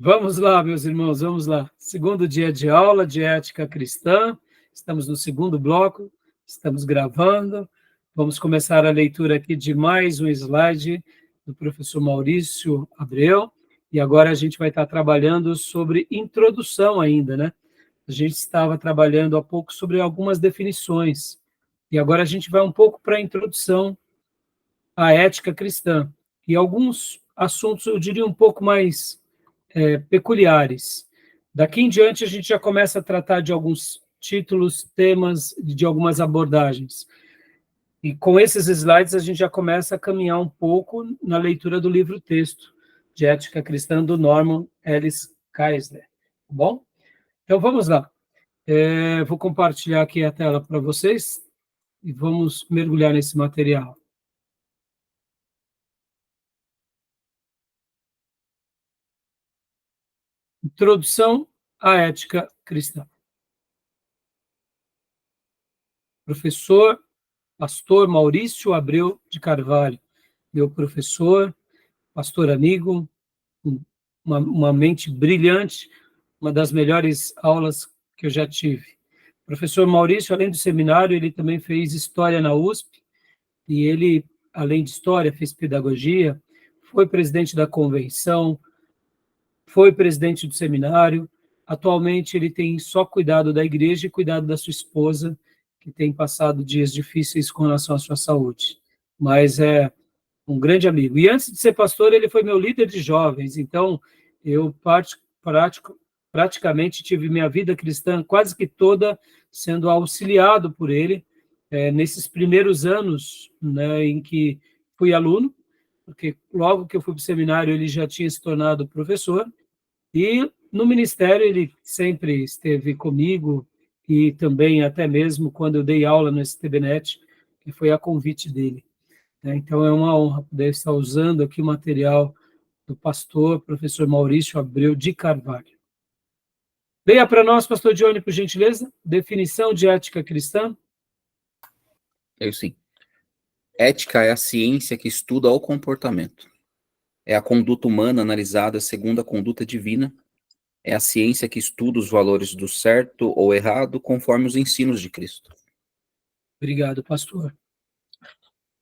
Vamos lá, meus irmãos, vamos lá. Segundo dia de aula de ética cristã, estamos no segundo bloco, estamos gravando. Vamos começar a leitura aqui de mais um slide do professor Maurício Abreu, e agora a gente vai estar trabalhando sobre introdução ainda, né? A gente estava trabalhando há pouco sobre algumas definições, e agora a gente vai um pouco para a introdução à ética cristã, e alguns assuntos, eu diria, um pouco mais peculiares. Daqui em diante, a gente já começa a tratar de alguns títulos, temas, de algumas abordagens. E com esses slides, a gente já começa a caminhar um pouco na leitura do livro-texto de Ética Cristã do Norman Ellis Geisler. Tá bom? Então, vamos lá. Vou compartilhar aqui a tela para vocês e vamos mergulhar nesse material. Introdução à ética cristã. Professor, pastor Maurício Abreu de Carvalho, meu professor, pastor amigo, uma mente brilhante, uma das melhores aulas que eu já tive. Professor Maurício, além do seminário, ele também fez História na USP, e ele, além de História, fez Pedagogia, foi presidente da convenção, foi presidente do seminário. Atualmente ele tem só cuidado da igreja e cuidado da sua esposa, que tem passado dias difíceis com relação à sua saúde. Mas é um grande amigo. E antes de ser pastor, ele foi meu líder de jovens, então eu praticamente tive minha vida cristã quase que toda sendo auxiliado por ele, nesses primeiros anos, né, em que fui aluno, porque logo que eu fui para o seminário ele já tinha se tornado professor, e no ministério ele sempre esteve comigo, e também até mesmo quando eu dei aula no STBnet, que foi a convite dele. Então é uma honra poder estar usando aqui o material do pastor, professor Maurício Abreu de Carvalho. Leia para nós, pastor Johnny, por gentileza, definição de ética cristã. Eu sim. Ética é a ciência que estuda o comportamento. É a conduta humana analisada segundo a conduta divina. É a ciência que estuda os valores do certo ou errado conforme os ensinos de Cristo. Obrigado, pastor.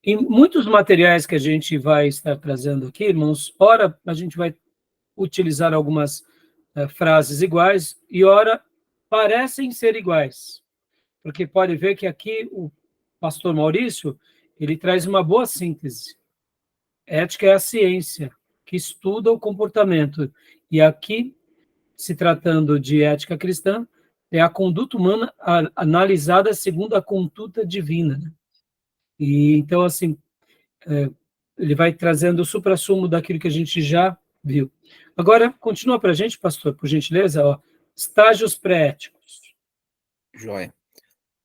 Em muitos materiais que a gente vai estar trazendo aqui, irmãos, ora a gente vai utilizar algumas frases iguais e ora parecem ser iguais. Porque pode ver que aqui o pastor Maurício, ele traz uma boa síntese. Ética é a ciência que estuda o comportamento. E aqui, se tratando de ética cristã, é a conduta humana analisada segundo a conduta divina. Né? E então, assim, ele vai trazendo o suprassumo daquilo que a gente já viu. Agora, continua para a gente, pastor, por gentileza, ó, estágios pré-éticos. Joia.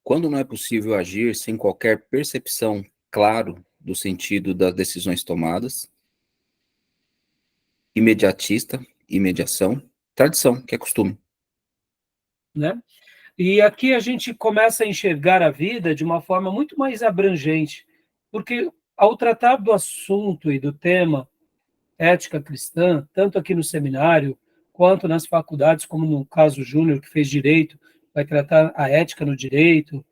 Quando não é possível agir sem qualquer percepção claro do sentido das decisões tomadas, imediatista, imediação, tradição, que é costume. Né? E aqui a gente começa a enxergar a vida de uma forma muito mais abrangente, porque ao tratar do assunto e do tema ética cristã, tanto aqui no seminário, quanto nas faculdades, como no caso Júnior, que fez direito, vai tratar a ética no direito,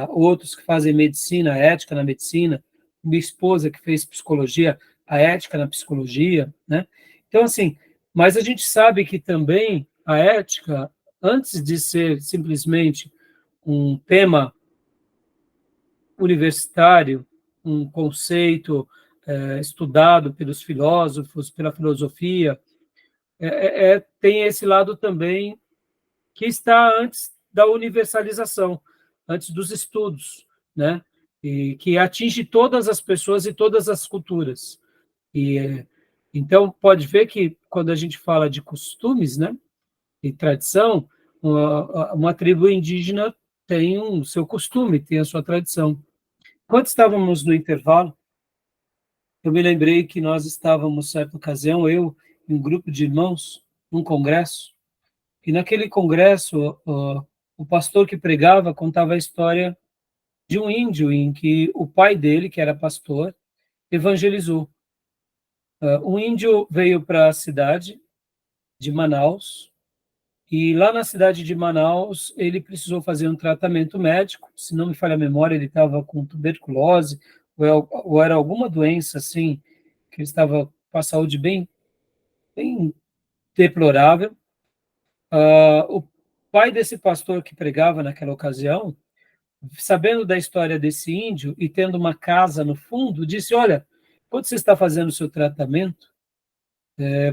outros que fazem medicina, a ética na medicina, minha esposa que fez psicologia, a ética na psicologia, né? Então, assim, mas a gente sabe que também a ética, antes de ser simplesmente um tema universitário, um conceito estudado pelos filósofos, pela filosofia, tem esse lado também que está antes da universalização, antes dos estudos, né? E que atinge todas as pessoas e todas as culturas. E então pode ver que quando a gente fala de costumes, né, e tradição, uma tribo indígena tem o seu costume, tem a sua tradição. Quando estávamos no intervalo, eu me lembrei que nós estávamos, certa ocasião, eu e um grupo de irmãos, num congresso, e naquele congresso, o pastor que pregava contava a história de um índio em que o pai dele, que era pastor, evangelizou. Um índio veio para a cidade de Manaus, e lá na cidade de Manaus ele precisou fazer um tratamento médico, se não me falha a memória, ele estava com tuberculose, ou era alguma doença assim, que ele estava com a saúde bem, bem deplorável. O pai desse pastor que pregava naquela ocasião, sabendo da história desse índio e tendo uma casa no fundo, disse: olha, quando você está fazendo o seu tratamento,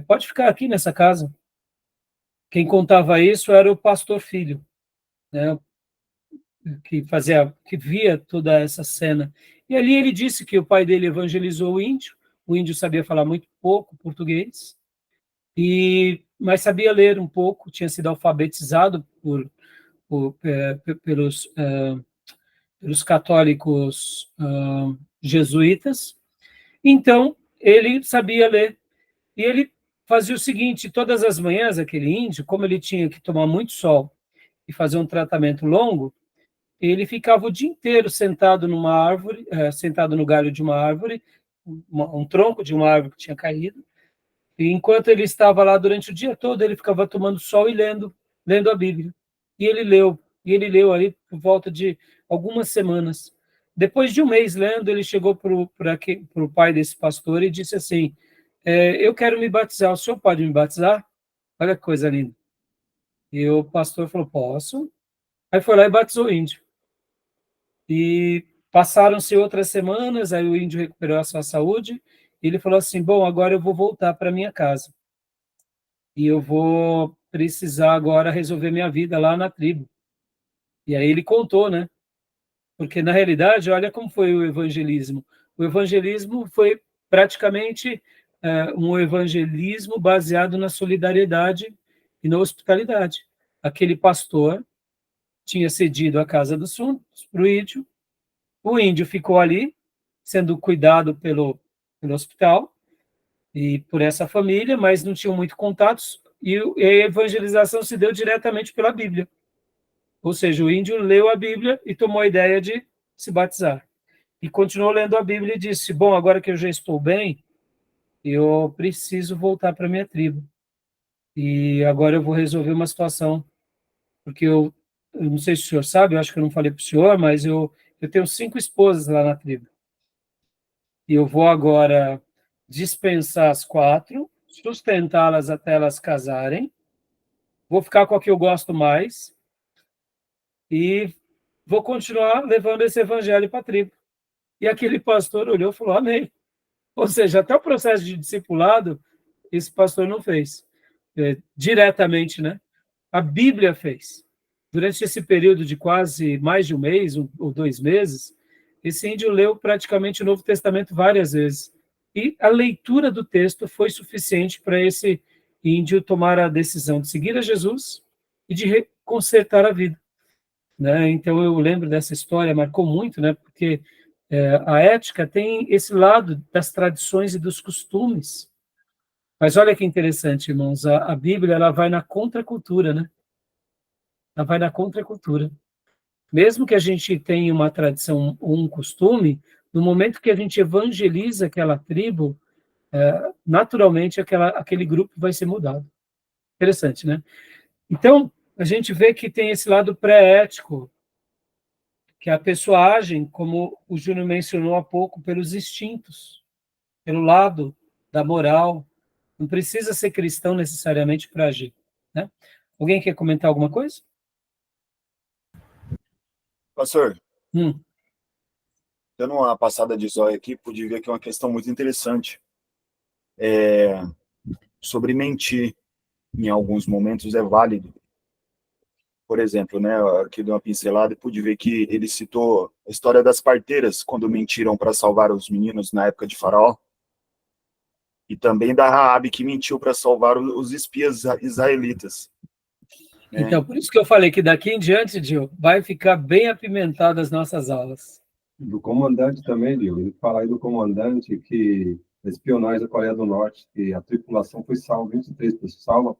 pode ficar aqui nessa casa. Quem contava isso era o pastor filho, né, que via toda essa cena. E ali ele disse que o pai dele evangelizou o índio sabia falar muito pouco português, mas sabia ler um pouco, tinha sido alfabetizado pelos católicos jesuítas. Então, ele sabia ler. E ele fazia o seguinte: todas as manhãs, aquele índio, como ele tinha que tomar muito sol e fazer um tratamento longo, ele ficava o dia inteiro sentado numa árvore, sentado no galho de uma árvore, um tronco de uma árvore que tinha caído. E enquanto ele estava lá durante o dia todo, ele ficava tomando sol e lendo a Bíblia. E ele leu ali por volta de algumas semanas. Depois de um mês lendo, ele chegou para o pai desse pastor e disse assim: eu quero me batizar, o senhor pode me batizar? Olha que coisa linda. E o pastor falou: posso. Aí foi lá e batizou o índio. E passaram-se outras semanas, aí o índio recuperou a sua saúde, e ele falou assim: bom, agora eu vou voltar para minha casa. E eu vou precisar agora resolver minha vida lá na tribo. E aí ele contou, né? Porque, na realidade, olha como foi o evangelismo. O evangelismo foi praticamente um evangelismo baseado na solidariedade e na hospitalidade. Aquele pastor tinha cedido a casa dos fundos para o índio ficou ali, sendo cuidado pelo hospital e por essa família, mas não tinham muito contatos, e a evangelização se deu diretamente pela Bíblia. Ou seja, o índio leu a Bíblia e tomou a ideia de se batizar. E continuou lendo a Bíblia e disse: bom, agora que eu já estou bem, eu preciso voltar para a minha tribo. E agora eu vou resolver uma situação, porque eu não sei se o senhor sabe, eu acho que eu não falei para o senhor, mas eu tenho 5 esposas lá na tribo. E eu vou agora dispensar as 4, sustentá-las até elas casarem, vou ficar com a que eu gosto mais e vou continuar levando esse evangelho para a tribo. E aquele pastor olhou e falou: amém. Ou seja, até o processo de discipulado, esse pastor não fez diretamente, né? A Bíblia fez. Durante esse período de quase mais de um mês, ou 2 meses, esse índio leu praticamente o Novo Testamento várias vezes. E a leitura do texto foi suficiente para esse índio tomar a decisão de seguir a Jesus e de consertar a vida, né? Então, eu lembro dessa história, marcou muito, né? Porque a ética tem esse lado das tradições e dos costumes. Mas olha que interessante, irmãos, a Bíblia ela vai na contracultura, né? Ela vai na contracultura. Mesmo que a gente tenha uma tradição ou um costume, no momento que a gente evangeliza aquela tribo, naturalmente aquele grupo vai ser mudado. Interessante, né? Então, a gente vê que tem esse lado pré-ético, que a pessoa age, como o Júnior mencionou há pouco, pelos instintos, pelo lado da moral. Não precisa ser cristão necessariamente para agir, né? Alguém quer comentar alguma coisa? Pastor, Hum. dando uma passada de zóio aqui, pude ver aqui uma questão muito interessante. Sobre mentir, em alguns momentos, é válido. Por exemplo, né, aqui deu uma pincelada e pude ver que ele citou a história das parteiras, quando mentiram para salvar os meninos na época de Faraó. E também da Raabe, que mentiu para salvar os espias israelitas. Né? Então, por isso que eu falei que daqui em diante, Gil, vai ficar bem apimentado as nossas aulas. Do comandante também, Gil. Ele fala aí do comandante que a espionagem da Coreia do Norte, que a tripulação foi salva, 23 pessoas salvas,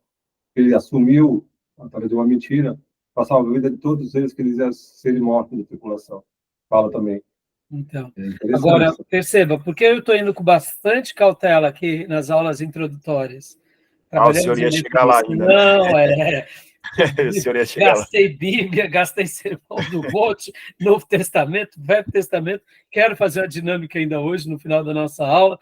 ele assumiu, através de uma mentira, para salvar a vida de todos eles que eles iam serem mortos da tripulação. Fala também. Então, agora, perceba, porque eu estou indo com bastante cautela aqui nas aulas introdutórias, o senhor ia chegar lá ainda. Não, O senhor ia chegar lá. Gastei Bíblia, gastei Sermão do Monte, Novo Testamento, Velho Testamento. Quero fazer a dinâmica ainda hoje, no final da nossa aula.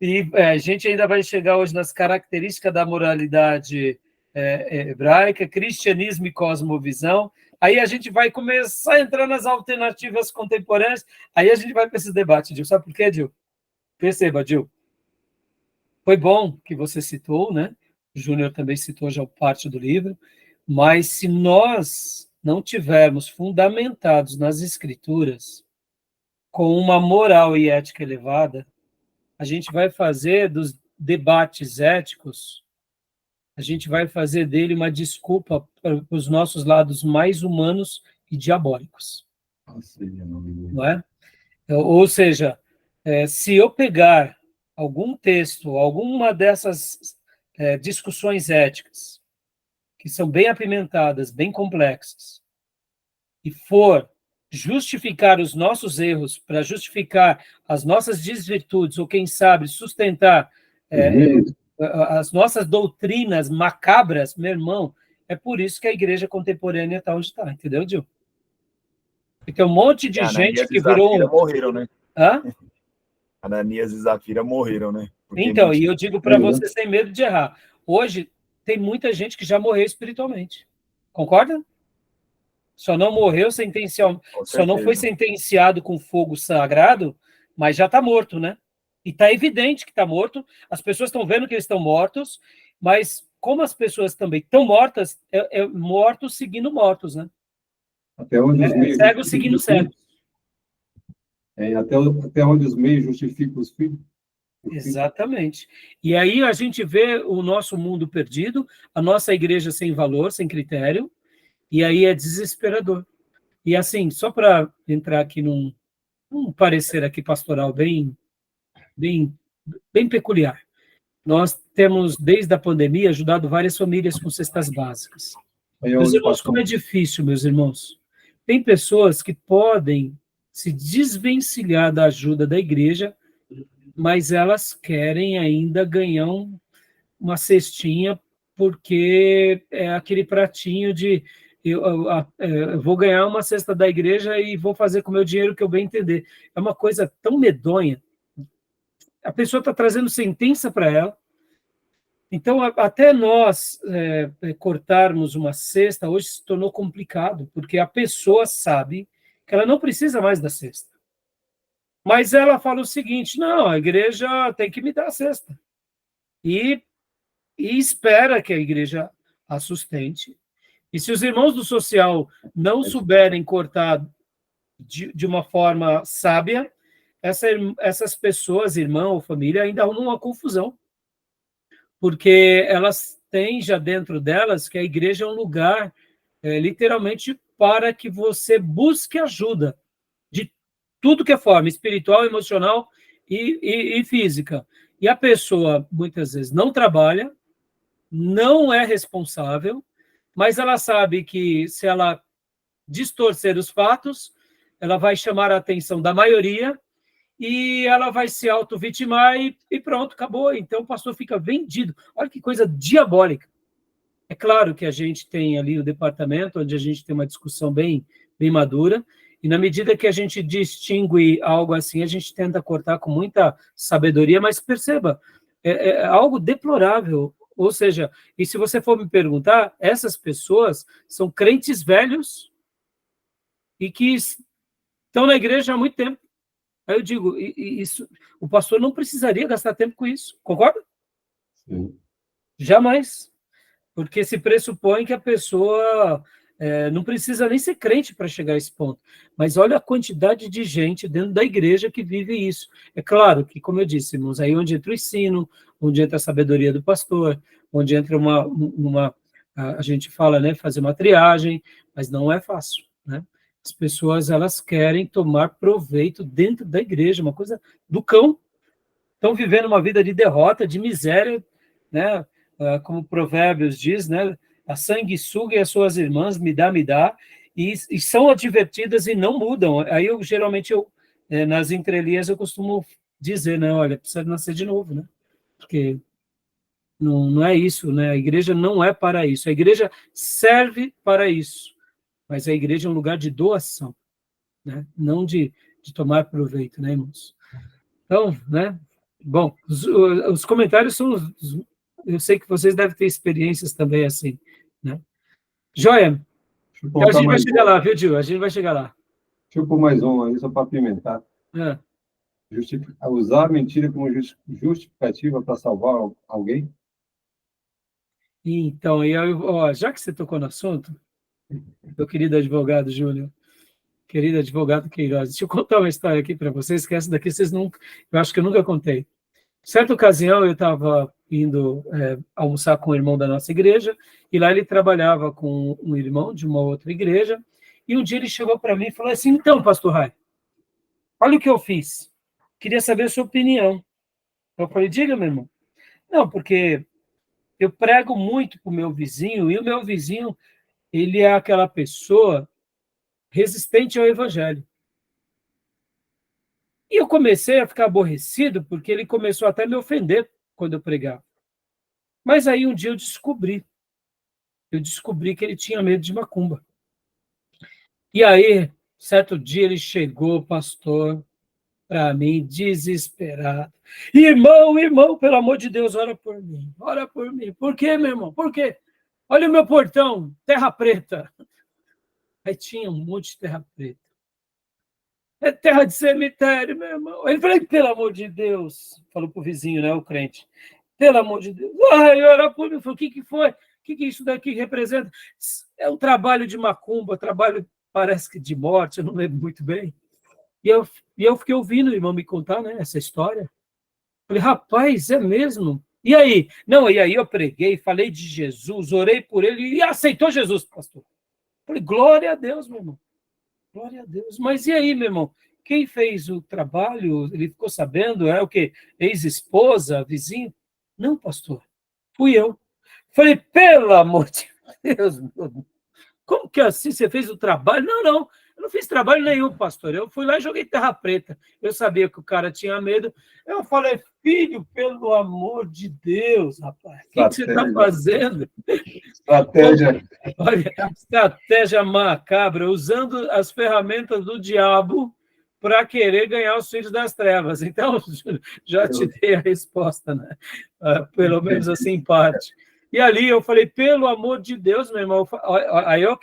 E a gente ainda vai chegar hoje nas características da moralidade hebraica, cristianismo e cosmovisão. Aí a gente vai começar a entrar nas alternativas contemporâneas. Aí a gente vai para esse debate, Dil. Sabe por quê, Dil? Perceba, Dil. Foi bom que você citou, né? O Júnior também citou já parte do livro. Mas se nós não tivermos fundamentados nas Escrituras com uma moral e ética elevada, a gente vai fazer dos debates éticos, a gente vai fazer dele uma desculpa para os nossos lados mais humanos e diabólicos. Não é? Ou seja, se eu pegar algum texto, alguma dessas discussões éticas, que são bem apimentadas, bem complexas, e for justificar os nossos erros, para justificar as nossas desvirtudes, ou quem sabe sustentar as nossas doutrinas macabras, meu irmão, é por isso que a igreja contemporânea está onde está, entendeu, Dil? Porque um monte de gente que virou... Ananias e Zafira morreram, né? Hã? Ananias e Zafira morreram, né? Então, e eu digo para você sem medo de errar, hoje tem muita gente que já morreu espiritualmente. Concorda? Só não morreu só não foi sentenciado com fogo sagrado, mas já está morto, né? E está evidente que está morto, as pessoas estão vendo que eles estão mortos, mas como as pessoas também estão mortas, mortos seguindo mortos, né? Até onde os meios cego seguindo cego. Até onde os meios justificam os filhos. Exatamente. E aí a gente vê o nosso mundo perdido, a nossa igreja sem valor, sem critério, e aí é desesperador. E assim, só para entrar aqui num parecer aqui pastoral bem peculiar, nós temos, desde a pandemia, ajudado várias famílias com cestas básicas. Meus irmãos, como é difícil, meus irmãos. Tem pessoas que podem se desvencilhar da ajuda da igreja, mas elas querem ainda ganhar uma cestinha, porque é aquele pratinho de eu vou ganhar uma cesta da igreja e vou fazer com o meu dinheiro o que eu bem entender. É uma coisa tão medonha. A pessoa está trazendo sentença para ela. Então, até nós cortarmos uma cesta, hoje se tornou complicado, porque a pessoa sabe que ela não precisa mais da cesta. Mas ela fala o seguinte, não, a igreja tem que me dar a cesta. E espera que a igreja a sustente. E se os irmãos do social não souberem cortar de uma forma sábia, essas pessoas, irmão ou família, ainda arrumam uma confusão. Porque elas têm já dentro delas que a igreja é um lugar, literalmente, para que você busque ajuda de tudo que é forma, espiritual, emocional e física. E a pessoa, muitas vezes, não trabalha, não é responsável, mas ela sabe que se ela distorcer os fatos, ela vai chamar a atenção da maioria e ela vai se auto-vitimar e pronto, acabou. Então o pastor fica vendido. Olha que coisa diabólica. É claro que a gente tem ali o departamento, onde a gente tem uma discussão bem madura, e na medida que a gente distingue algo assim, a gente tenta cortar com muita sabedoria, mas perceba, é algo deplorável. Ou seja, e se você for me perguntar, essas pessoas são crentes velhos e que estão na igreja há muito tempo. Aí eu digo, isso, o pastor não precisaria gastar tempo com isso, concorda? Sim. Jamais. Porque se pressupõe que a pessoa não precisa nem ser crente para chegar a esse ponto. Mas olha a quantidade de gente dentro da igreja que vive isso. É claro que, como eu disse, irmãos, aí onde entra o ensino, onde entra a sabedoria do pastor, onde entra a gente fala, né, fazer uma triagem, mas não é fácil, né? As pessoas, elas querem tomar proveito dentro da igreja, uma coisa do cão. Estão vivendo uma vida de derrota, de miséria, né? Como Provérbios diz, né? A sanguessuga e as suas irmãs, me dá, e são advertidas e não mudam. Aí, geralmente, nas entrelinhas, eu costumo dizer, né? Olha, precisa nascer de novo, né? Porque Não é isso, né? A igreja não é para isso. A igreja serve para isso, mas a igreja é um lugar de doação, né? Não de tomar proveito, né, irmãos? Então, né? Bom, os comentários são... Eu sei que vocês devem ter experiências também assim, né? Joia, a gente vai chegar lá, viu, Gil? A gente vai chegar lá. Deixa eu pôr mais um aí, só para apimentar. É. Usar a mentira como justificativa para salvar alguém? Então, já que você tocou no assunto, meu querido advogado Júnior, querido advogado Queiroz, deixa eu contar uma história aqui para vocês, que essa daqui eu acho que eu nunca contei. Certa ocasião, eu estava indo almoçar com o irmão da nossa igreja, e lá ele trabalhava com um irmão de uma outra igreja, e um dia ele chegou para mim e falou assim: então, pastor Rai, olha o que eu fiz, queria saber a sua opinião. Eu falei: diga, meu irmão. Não, porque eu prego muito para o meu vizinho, e o meu vizinho, ele é aquela pessoa resistente ao evangelho. E eu comecei a ficar aborrecido, porque ele começou até a me ofender quando eu pregava. Mas aí um dia eu descobri que ele tinha medo de macumba. E aí, certo dia, ele chegou, pastor, para mim, desesperado. Irmão, pelo amor de Deus, ora por mim, ora por mim. Por quê, meu irmão? Por quê? Olha o meu portão, terra preta. Aí tinha um monte de terra preta. É terra de cemitério, meu irmão. Ele falou: pelo amor de Deus, falou pro vizinho, né, o crente. Pelo amor de Deus. Ai, ora por mim. Falei: o que foi? O que isso daqui representa? É um trabalho de macumba, trabalho, parece que de morte, eu não lembro muito bem. E eu fiquei ouvindo o irmão me contar, né, essa história. Falei: rapaz, é mesmo? E aí? Não, e aí eu preguei, falei de Jesus, orei por ele e aceitou Jesus, pastor. Falei: glória a Deus, meu irmão. Glória a Deus. Mas e aí, meu irmão? Quem fez o trabalho, ele ficou sabendo, é o quê? Ex-esposa, vizinho? Não, pastor, fui eu. Falei: pelo amor de Deus, meu irmão. Como que assim você fez o trabalho? Não, eu não fiz trabalho nenhum, pastor. Eu fui lá e joguei terra preta. Eu sabia que o cara tinha medo. Eu falei: filho, pelo amor de Deus, rapaz, o que você está fazendo? Estratégia. Olha, estratégia macabra, usando as ferramentas do diabo para querer ganhar os filhos das trevas. Então, já te dei a resposta, né? Pelo menos assim, em parte. E ali eu falei: pelo amor de Deus, meu irmão. Aí eu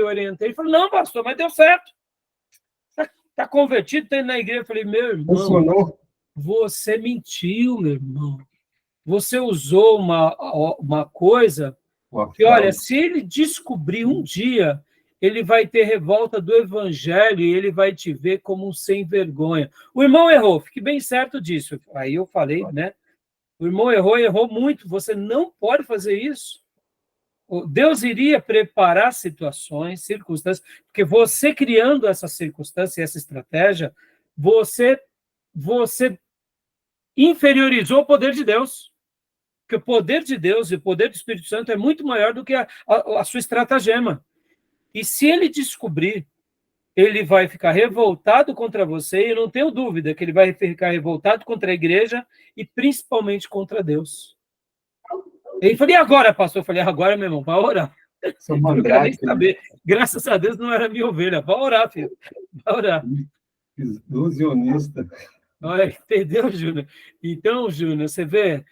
orientei, falei: não, pastor, mas deu certo. Está convertido, está indo na igreja. Eu falei: meu irmão, funcionou. Você mentiu, meu irmão. Você usou uma coisa que, olha, se ele descobrir um dia, ele vai ter revolta do evangelho e ele vai te ver como um sem vergonha. O irmão errou, fique bem certo disso. Aí eu falei, né? O irmão errou muito, você não pode fazer isso. Deus iria preparar situações, circunstâncias, porque você criando essa circunstância, essa estratégia, você inferiorizou o poder de Deus. Porque o poder de Deus e o poder do Espírito Santo é muito maior do que a sua estratagema. E se ele descobrir, ele vai ficar revoltado contra você, e eu não tenho dúvida que ele vai ficar revoltado contra a igreja e principalmente contra Deus. Ele falou: e agora, pastor? Eu falei: agora, meu irmão, vai orar. Eu não quero nem saber. Graças a Deus não era minha ovelha. Vai orar, filho. Vai orar. Ilusionista. Olha, entendeu, Júnior? Então, Júnior, você vê,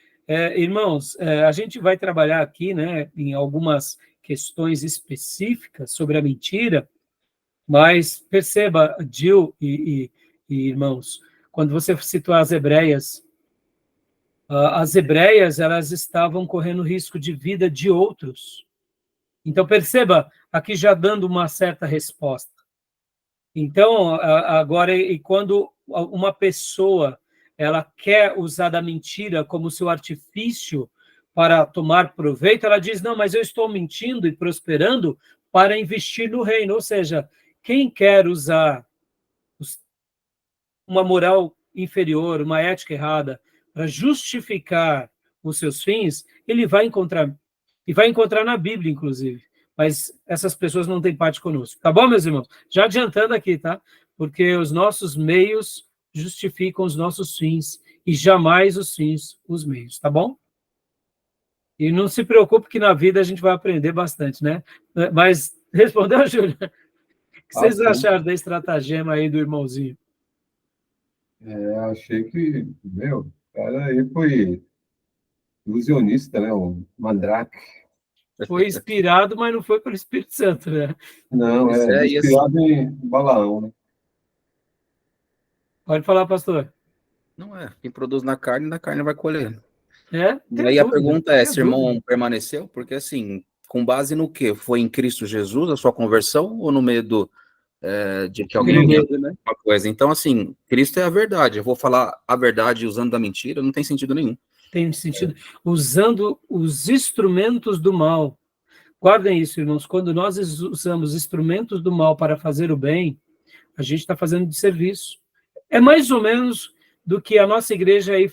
irmãos, a gente vai trabalhar aqui, né, em algumas questões específicas sobre a mentira, mas perceba, Gil e irmãos, quando você citou as hebreias, elas estavam correndo risco de vida de outros. Então, perceba, aqui já dando uma certa resposta. Então, agora, e quando uma pessoa ela quer usar da mentira como seu artifício para tomar proveito, ela diz: não, mas eu estou mentindo e prosperando para investir no reino. Ou seja, quem quer usar uma moral inferior, uma ética errada, para justificar os seus fins, ele vai encontrar, e vai encontrar na Bíblia, inclusive. Mas essas pessoas não têm parte conosco. Tá bom, meus irmãos? Já adiantando aqui, tá? Porque os nossos meios justificam os nossos fins, e jamais os fins os meios, tá bom? E não se preocupe que na vida a gente vai aprender bastante, né? Mas respondeu, Júlio? O que vocês sim. acharam da estratagema aí do irmãozinho? Achei que, o cara aí foi ilusionista, né? O Mandrake. Foi inspirado, mas não foi pelo Espírito Santo, né? Não, Isso é, e assim, inspirado em Balaão, né? Pode falar, pastor. não é. Quem produz na carne vai colher. É, E aí a pergunta é, tem esse irmão dúvida. permaneceu? Porque assim, com base no quê? Foi em Cristo Jesus a sua conversão ou no medo de que alguém Pelo tenha medo, né? alguma coisa? Então, assim, Cristo é a verdade. Eu vou falar a verdade usando da mentira, não tem sentido nenhum. Tem sentido. Usando os instrumentos do mal. Guardem isso, irmãos. Quando nós usamos instrumentos do mal para fazer o bem, a gente está fazendo de serviço. É mais ou menos do que a nossa igreja aí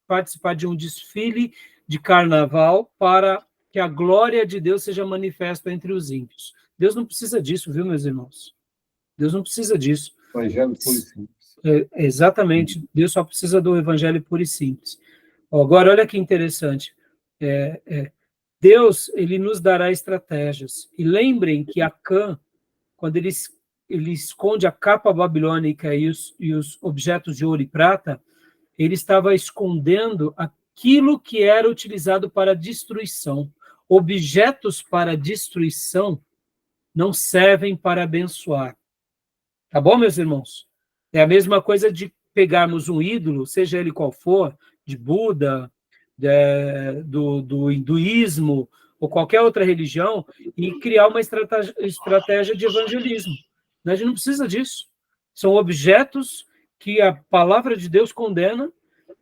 participar de um desfile de carnaval para que a glória de Deus seja manifesta entre os ímpios. Deus não precisa disso, viu, meus irmãos? Deus não precisa disso. Evangelho puro e simples. Exatamente. Deus só precisa do evangelho puro e simples. Agora, olha que interessante. Deus, ele nos dará estratégias. E lembrem que Acã, quando ele esconde a capa babilônica e os objetos de ouro e prata, ele estava escondendo aquilo que era utilizado para destruição. Objetos para destruição não servem para abençoar. Tá bom, meus irmãos? É a mesma coisa de pegarmos um ídolo, seja ele qual for, de Buda, do hinduísmo, ou qualquer outra religião, e criar uma estratégia de evangelismo. A gente não precisa disso. São objetos que a palavra de Deus condena.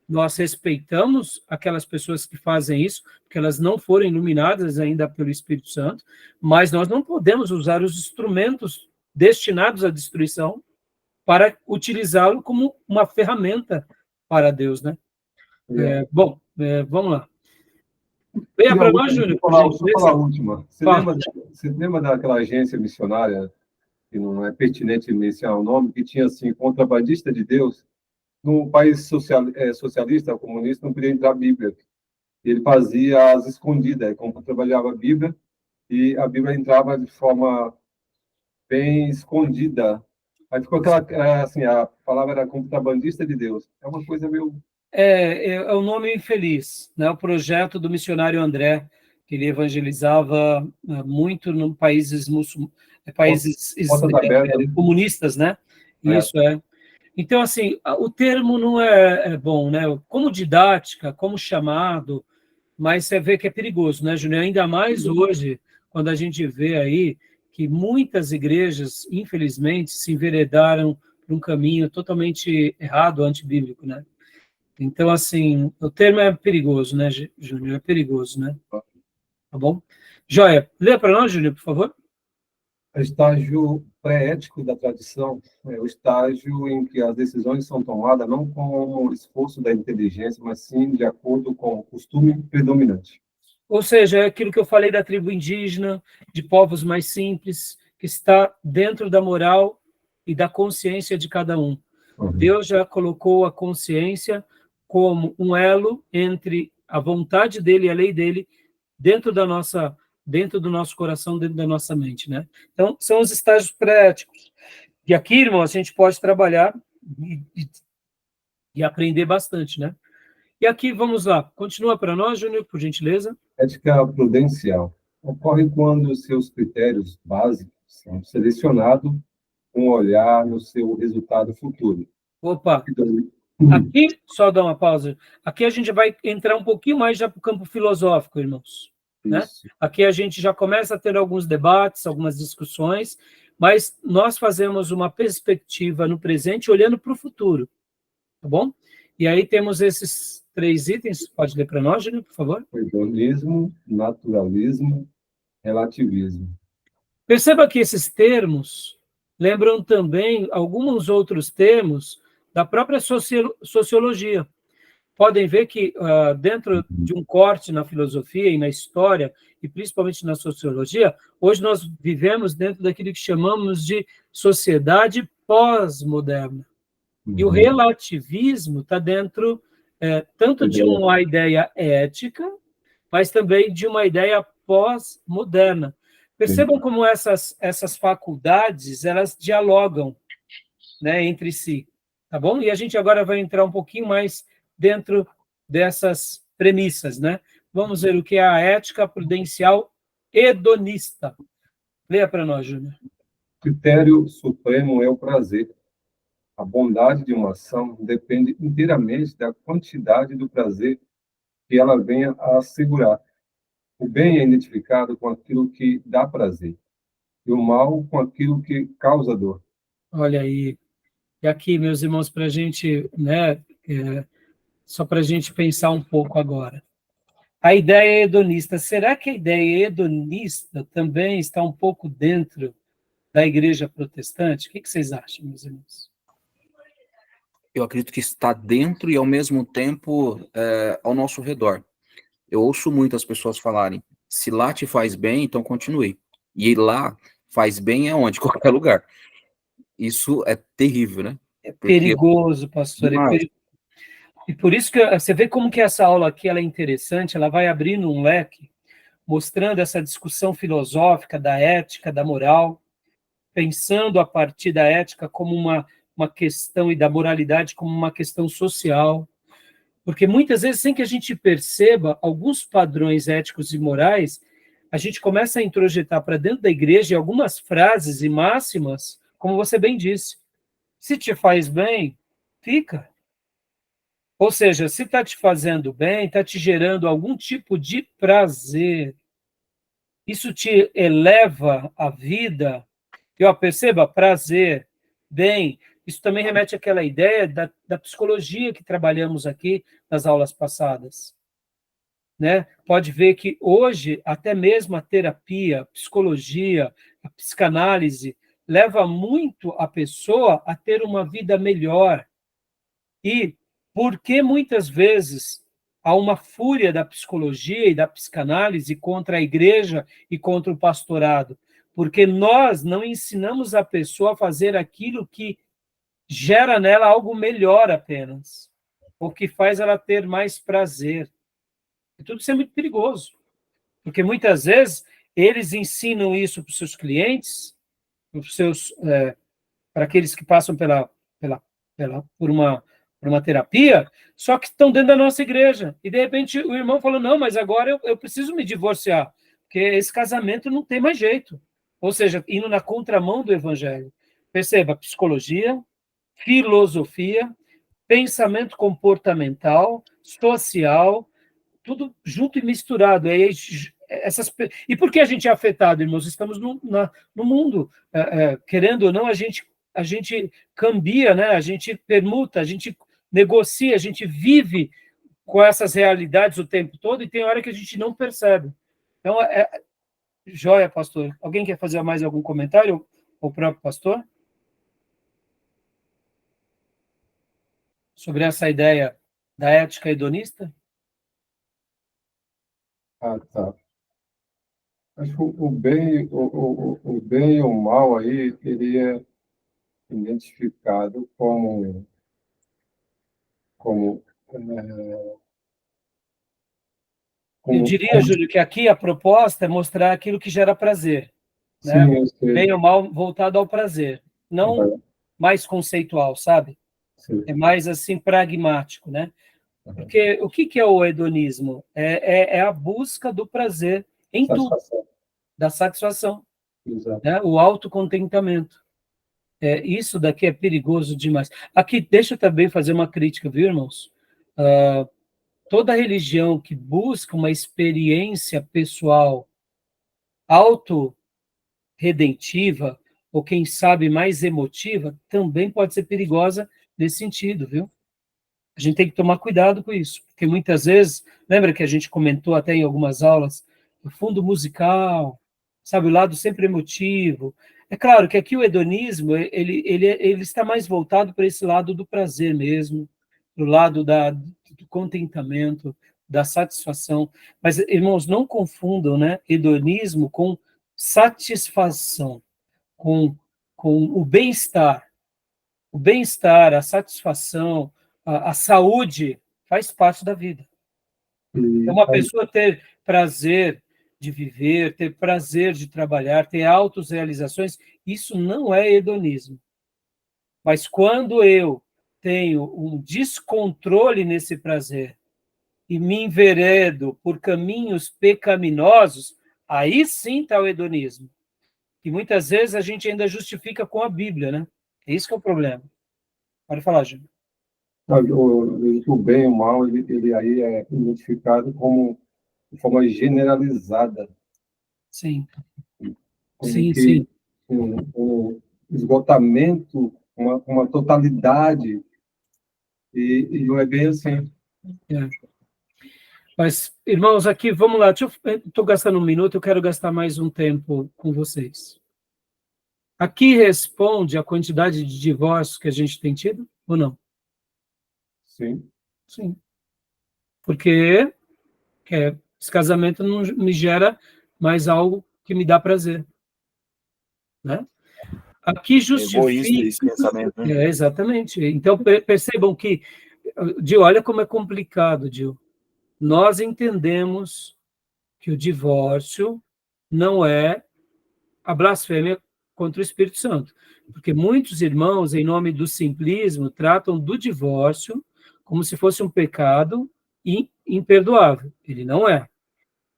Nós respeitamos aquelas pessoas que fazem isso, porque elas não foram iluminadas ainda pelo Espírito Santo, mas nós não podemos usar os instrumentos destinados à destruição para utilizá-lo como uma ferramenta para Deus, né? Vamos lá. Venha para nós, Júnior, por Deixa eu falar a gentileza. última. Você lembra daquela agência missionária, que não é pertinente mencionar o nome, que tinha assim, contrabandista de Deus? No país socialista, comunista, não podia entrar a Bíblia. Ele fazia as escondidas, como trabalhava a Bíblia, e a Bíblia entrava de forma bem escondida. Aí ficou aquela, assim, a palavra era contrabandista de Deus. É uma coisa meio... É o nome infeliz, né? O projeto do missionário André, que ele evangelizava muito no países comunistas, né? Isso é. Então, assim, o termo não é bom, né? Como didática, como chamado, mas você vê que é perigoso, né, Júnior? Ainda mais hoje, quando a gente vê aí que muitas igrejas, infelizmente, se enveredaram por um caminho totalmente errado, antibíblico, né? Então, assim, o termo é perigoso, né, Júnior? É perigoso, né? Tá bom? Joia, lê para nós, Júnior, por favor. O estágio pré-ético da tradição é o estágio em que as decisões são tomadas não com o esforço da inteligência, mas sim de acordo com o costume predominante. Ou seja, é aquilo que eu falei da tribo indígena, de povos mais simples, que está dentro da moral e da consciência de cada um. Uhum. Deus já colocou a consciência como um elo entre a vontade dele e a lei dele dentro do nosso coração, dentro da nossa mente, né? Então, são os estágios pré-éticos. E aqui, irmão, a gente pode trabalhar e aprender bastante, né? E aqui, vamos lá. Continua para nós, Júnior, por gentileza. Ética prudencial. Ocorre quando seus critérios básicos são selecionados com um olhar no seu resultado futuro. Opa! Aqui, só dar uma pausa. Aqui a gente vai entrar um pouquinho mais já para o campo filosófico, irmãos. Né? Aqui a gente já começa a ter alguns debates, algumas discussões, mas nós fazemos uma perspectiva no presente olhando para o futuro, tá bom? E aí temos esses 3 itens, pode ler para nós, Júnior, por favor? Hedonismo, naturalismo, relativismo. Perceba que esses termos lembram também alguns outros termos da própria sociologia. Podem ver que dentro de um corte na filosofia e na história, e principalmente na sociologia, hoje nós vivemos dentro daquilo que chamamos de sociedade pós-moderna. E o relativismo está dentro tanto de uma ideia ética, mas também de uma ideia pós-moderna. Percebam como essas faculdades, elas dialogam, né, entre si, tá bom? E a gente agora vai entrar um pouquinho mais dentro dessas premissas, né? Vamos ver o que é a ética prudencial hedonista. Leia para nós, Júnior. O critério supremo é o prazer. A bondade de uma ação depende inteiramente da quantidade do prazer que ela venha a assegurar. O bem é identificado com aquilo que dá prazer, e o mal com aquilo que causa dor. Olha aí. E aqui, meus irmãos, para a gente, né, só para a gente pensar um pouco agora. A ideia hedonista, será que a ideia hedonista também está um pouco dentro da igreja protestante? O que vocês acham, meus irmãos? Eu acredito que está dentro e, ao mesmo tempo, ao nosso redor. Eu ouço muitas pessoas falarem, se lá te faz bem, então continue. E lá faz bem é onde? Qualquer lugar. Isso é terrível, né? É perigoso, pastor, é perigoso. E por isso que você vê como que essa aula aqui ela é interessante, ela vai abrindo um leque, mostrando essa discussão filosófica da ética, da moral, pensando a partir da ética como uma questão e da moralidade como uma questão social, porque muitas vezes, sem que a gente perceba alguns padrões éticos e morais, a gente começa a introjetar para dentro da igreja algumas frases e máximas, como você bem disse, se te faz bem, fica. Ou seja, se está te fazendo bem, está te gerando algum tipo de prazer, isso te eleva a vida, eu perceba, prazer, bem, isso também remete àquela ideia da psicologia que trabalhamos aqui nas aulas passadas. Né? Pode ver que hoje, até mesmo a terapia, a psicologia, a psicanálise, leva muito a pessoa a ter uma vida melhor. E porque muitas vezes há uma fúria da psicologia e da psicanálise contra a igreja e contra o pastorado? Porque nós não ensinamos a pessoa a fazer aquilo que gera nela algo melhor apenas, ou que faz ela ter mais prazer. E tudo isso é muito perigoso, porque muitas vezes eles ensinam isso para os seus clientes, para aqueles que passam por uma terapia, só que estão dentro da nossa igreja. E, de repente, o irmão falou, não, mas agora eu preciso me divorciar, porque esse casamento não tem mais jeito. Ou seja, indo na contramão do evangelho. Perceba, psicologia, filosofia, pensamento comportamental, social, tudo junto e misturado. E por que a gente é afetado, irmãos? Estamos no mundo. Querendo ou não, a gente cambia, né? A gente permuta, a gente negocia, a gente vive com essas realidades o tempo todo e tem hora que a gente não percebe. Então, joia, pastor. Alguém quer fazer mais algum comentário? O próprio pastor? Sobre essa ideia da ética hedonista? Ah, tá. Acho que o bem, o bem e o mal aí, ele é identificado como, Eu diria, Júlio, que aqui a proposta é mostrar aquilo que gera prazer. Né? sim, eu sei. Bem ou mal voltado ao prazer. Não mais conceitual, sabe? Sim. É mais assim pragmático, né? Porque o que é o hedonismo? É a busca do prazer em tudo, da satisfação, né? O autocontentamento. Isso daqui é perigoso demais. Aqui, deixa eu também fazer uma crítica, viu, irmãos? Toda religião que busca uma experiência pessoal auto-redentiva, ou quem sabe mais emotiva, também pode ser perigosa nesse sentido, viu? A gente tem que tomar cuidado com isso, porque muitas vezes, lembra que a gente comentou até em algumas aulas, o fundo musical, sabe, o lado sempre emotivo. É claro que aqui o hedonismo, ele está mais voltado para esse lado do prazer mesmo, para o lado do contentamento, da satisfação. Mas, irmãos, não confundam, né, hedonismo com satisfação, com o bem-estar. O bem-estar, a satisfação, a saúde faz parte da vida. Então, uma pessoa ter prazer de viver, ter prazer de trabalhar, ter autorrealizações, isso não é hedonismo. Mas quando eu tenho um descontrole nesse prazer e me enveredo por caminhos pecaminosos, aí sim está o hedonismo. E muitas vezes a gente ainda justifica com a Bíblia, né? É isso que é o problema. Pode falar, Júlio. O bem e o mal, ele aí é identificado como de forma generalizada, Sim, como sim, que sim. um esgotamento, uma totalidade, e não é bem assim. É. Mas, irmãos, aqui, vamos lá. Estou gastando um minuto, eu quero gastar mais um tempo com vocês. Aqui responde a quantidade de divórcios que a gente tem tido, ou não? Sim. Sim. Porque esse casamento não me gera mais algo que me dá prazer. Né? Aqui Egoísta esse justifica... pensamento, né? Exatamente. Então, percebam que... Dio, olha como é complicado, Dio. Nós entendemos que o divórcio não é a blasfêmia contra o Espírito Santo. Porque muitos irmãos, em nome do simplismo, tratam do divórcio como se fosse um pecado imperdoável. Ele não é.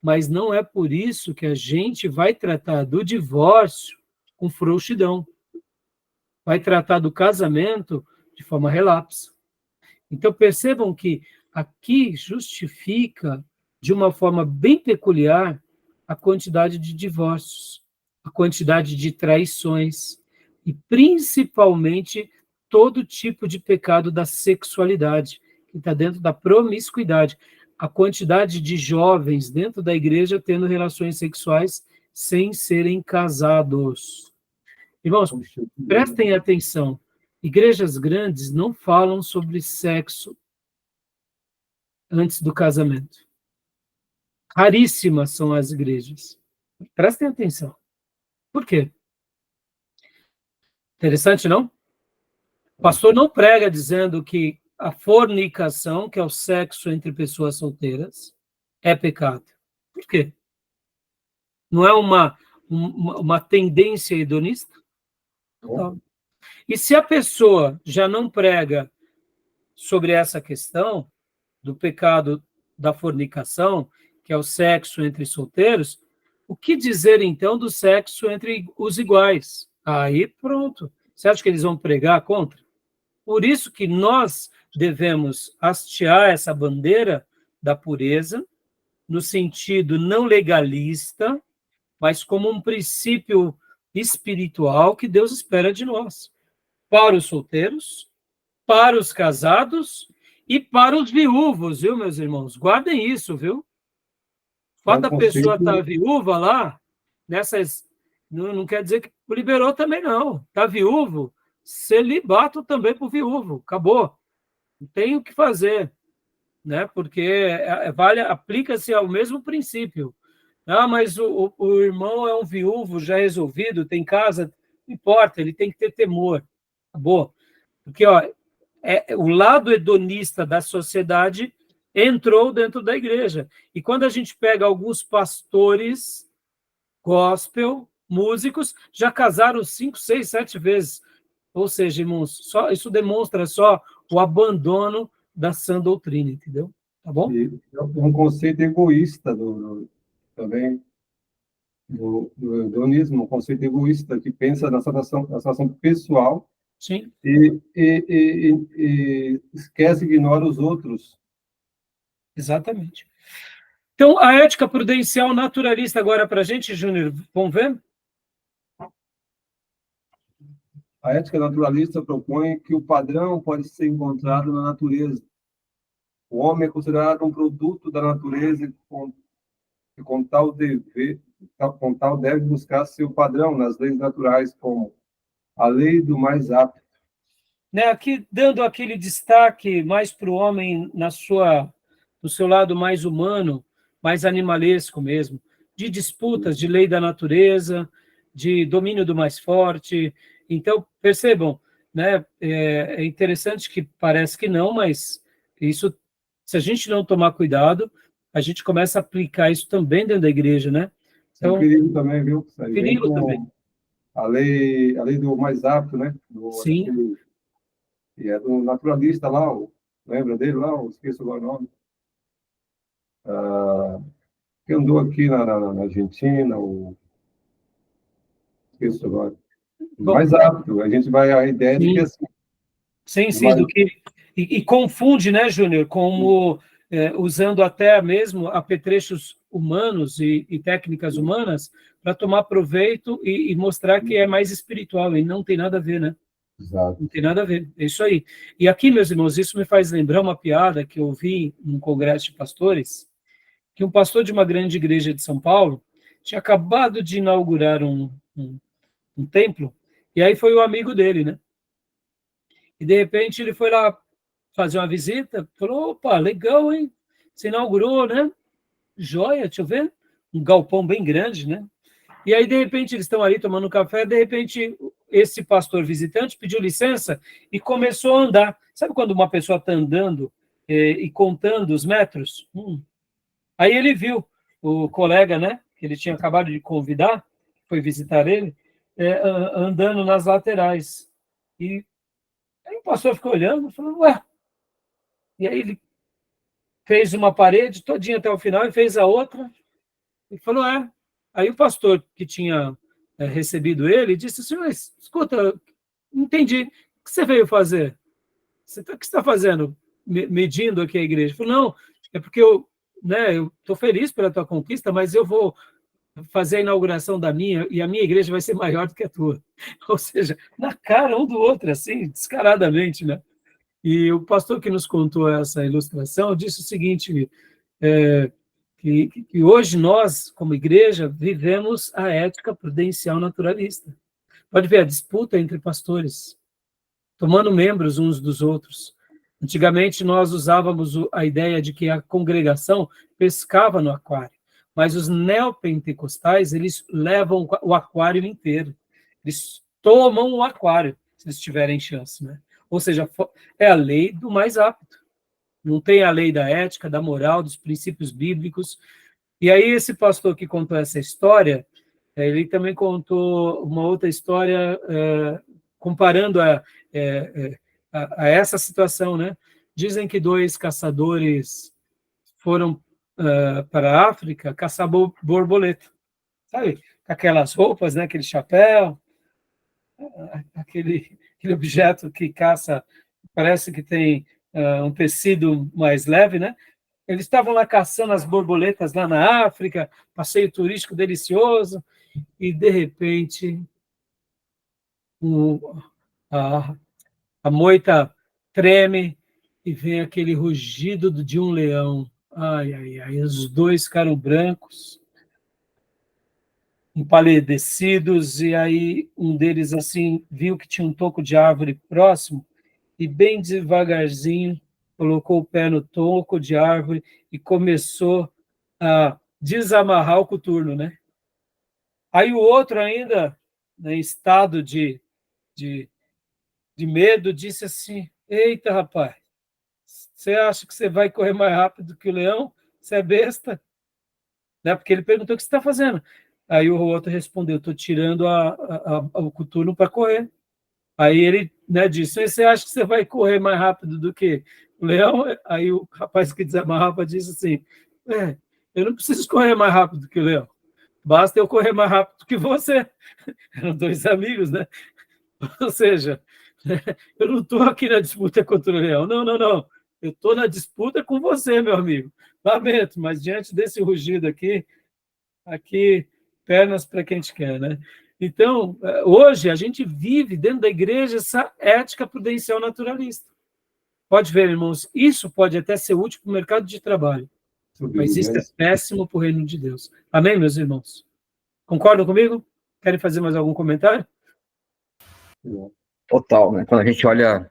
Mas não é por isso que a gente vai tratar do divórcio com frouxidão. Vai tratar do casamento de forma relapsa. Então, percebam que aqui justifica, de uma forma bem peculiar, a quantidade de divórcios, a quantidade de traições e, principalmente, todo tipo de pecado da sexualidade, que está dentro da promiscuidade. A quantidade de jovens dentro da igreja tendo relações sexuais sem serem casados. Irmãos, prestem atenção. Igrejas grandes não falam sobre sexo antes do casamento. Raríssimas são as igrejas. Prestem atenção. Por quê? Interessante, não? O pastor não prega dizendo que a fornicação, que é o sexo entre pessoas solteiras, é pecado. Por quê? Não é uma tendência hedonista? Não. E se a pessoa já não prega sobre essa questão do pecado da fornicação, que é o sexo entre solteiros, o que dizer então do sexo entre os iguais? Aí pronto. Você acha que eles vão pregar contra? Por isso que nós devemos hastear essa bandeira da pureza, no sentido não legalista, mas como um princípio espiritual que Deus espera de nós. Para os solteiros, para os casados e para os viúvos, viu, meus irmãos? Guardem isso, viu? Quando a pessoa está viúva lá, nessas, não quer dizer que liberou também, não. Está viúvo, celibato também para o viúvo. Acabou. Não tem o que fazer, né? Porque aplica-se ao mesmo princípio. Ah, mas o irmão é um viúvo já resolvido, tem casa, não importa, ele tem que ter temor. Acabou. Porque o lado hedonista da sociedade entrou dentro da igreja. E quando a gente pega alguns pastores gospel, músicos, já casaram 5, 6, 7 vezes. Ou seja, irmãos, isso demonstra só o abandono da sã doutrina, entendeu? Tá bom? E é um conceito egoísta também do hedonismo, um conceito egoísta que pensa na satisfação pessoal. Sim. E esquece, ignora os outros. Exatamente. Então, a ética prudencial naturalista agora para a gente, Júnior, vamos ver? A ética naturalista propõe que o padrão pode ser encontrado na natureza. O homem é considerado um produto da natureza e com tal deve buscar seu padrão nas leis naturais, como a lei do mais apto. Né, aqui dando aquele destaque mais para o homem no seu lado mais humano, mais animalesco mesmo, de disputas de lei da natureza, de domínio do mais forte. Então, percebam, né, é interessante que parece que não, mas isso, se a gente não tomar cuidado, a gente começa a aplicar isso também dentro da igreja, né? Tem um Então, perigo também, viu? Isso aí vem perigo com também. a lei do mais apto, né? Sim, Daquele, que é do naturalista lá, lembra dele lá? Esqueço agora o nome. Que andou aqui na Argentina, esqueço agora. bom, Mais apto. A ideia de que sim, assim, sim, mais, do que e confunde, né, Júnior, como usando até mesmo apetrechos humanos e técnicas humanas para tomar proveito e mostrar que é mais espiritual, e não tem nada a ver, né? exato. Não tem nada a ver, é isso aí. E aqui, meus irmãos, isso me faz lembrar uma piada que eu ouvi num congresso de pastores, que um pastor de uma grande igreja de São Paulo tinha acabado de inaugurar um templo, e aí foi o amigo dele, né? E de repente ele foi lá fazer uma visita, falou, opa, legal, hein? Você inaugurou, né? Joia, deixa eu ver. Um galpão bem grande, né? E aí, de repente, eles estão ali tomando café, de repente, esse pastor visitante pediu licença e começou a andar. Sabe quando uma pessoa está andando e contando os metros? Aí ele viu o colega, né, que ele tinha acabado de convidar, foi visitar ele, andando nas laterais. E aí o pastor ficou olhando e falou, ué. E aí ele fez uma parede todinha até o final e fez a outra e falou, é. Aí o pastor que tinha recebido ele disse assim, mas, escuta, não entendi, o que você veio fazer? O que você está fazendo? Medindo aqui a igreja? Ele falou, não, é porque eu estou feliz pela tua conquista, mas eu vou fazer a inauguração da minha, e a minha igreja vai ser maior do que a tua. Ou seja, na cara um do outro, assim, descaradamente, né? E o pastor que nos contou essa ilustração disse o seguinte, que hoje nós, como igreja, vivemos a ética prudencial naturalista. Pode ver a disputa entre pastores, tomando membros uns dos outros. Antigamente, nós usávamos a ideia de que a congregação pescava no aquário, mas os neopentecostais, eles levam o aquário inteiro. Eles tomam o aquário, se eles tiverem chance, né? Ou seja, é a lei do mais apto. Não tem a lei da ética, da moral, dos princípios bíblicos. E aí esse pastor que contou essa história, ele também contou uma outra história comparando a essa situação, né? Dizem que dois caçadores foram para a África caçar borboleta, sabe? Com aquelas roupas, né? Aquele chapéu, aquele objeto que caça, parece que tem um tecido mais leve, né? Eles estavam lá caçando as borboletas lá na África, passeio turístico delicioso, e de repente a, a moita treme e vem aquele rugido de um leão. Ai, ai, ai, os dois ficaram brancos, empalidecidos, e aí um deles assim viu que tinha um toco de árvore próximo e bem devagarzinho colocou o pé no toco de árvore e começou a desamarrar o coturno, né? Aí o outro ainda, né, em estado de, de medo, disse assim, eita, rapaz, você acha que você vai correr mais rápido que o leão? Você é besta? Né? Porque ele perguntou o que você está fazendo. Aí o outro respondeu, estou tirando o coturno para correr. Aí ele, né, disse, você acha que você vai correr mais rápido do que o leão? Aí o rapaz que desamarrava disse assim, eu não preciso correr mais rápido que o leão, basta eu correr mais rápido que você. Eram dois amigos, né? Ou seja, eu não estou aqui na disputa contra o leão, não, não, não. Eu estou na disputa com você, meu amigo. Lamento, mas diante desse rugido aqui, pernas para quem te quer, né? Então, hoje a gente vive dentro da igreja essa ética prudencial naturalista. Pode ver, irmãos, isso pode até ser útil para o mercado de trabalho, mas isso é péssimo para o reino de Deus. Amém, meus irmãos? Concordam comigo? Querem fazer mais algum comentário? Total, né? Quando a gente olha